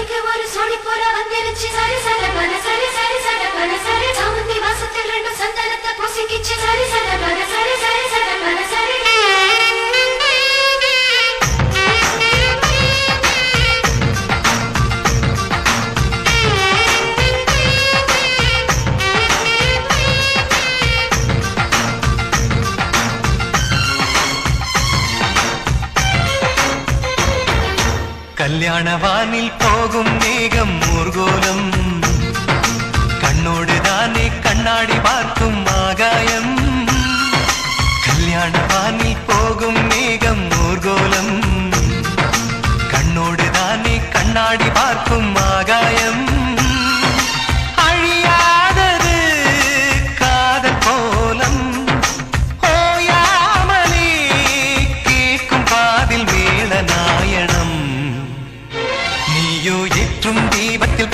சோடிக்கு ஒரு சோடி போற வந்துருச்சு சரி சரி பர சரி சரி சரி பர சரி சாமந்தி வாசத்தில் ரெண்டு சந்தனத்தை பொசிக்கிச்சு சரி சரி பர சரி சரி சரி பர சரி கல்யாண வானில் போகும் மேகம் ஊர்கோலம் கண்ணோடு தானே கண்ணாடி பார்க்கும் ஆகாயம் கல்யாண வானில் போகும் மேகம் ஊர்கோலம் கண்ணோடு தானே கண்ணாடி பார்க்கும் ஆகாயம் அழியாதது காதல் கோலம் ஓயாமலே கேட்கும் காதில் வேள நாயணம் நீயோ ஏற்றும் தீபத்தில்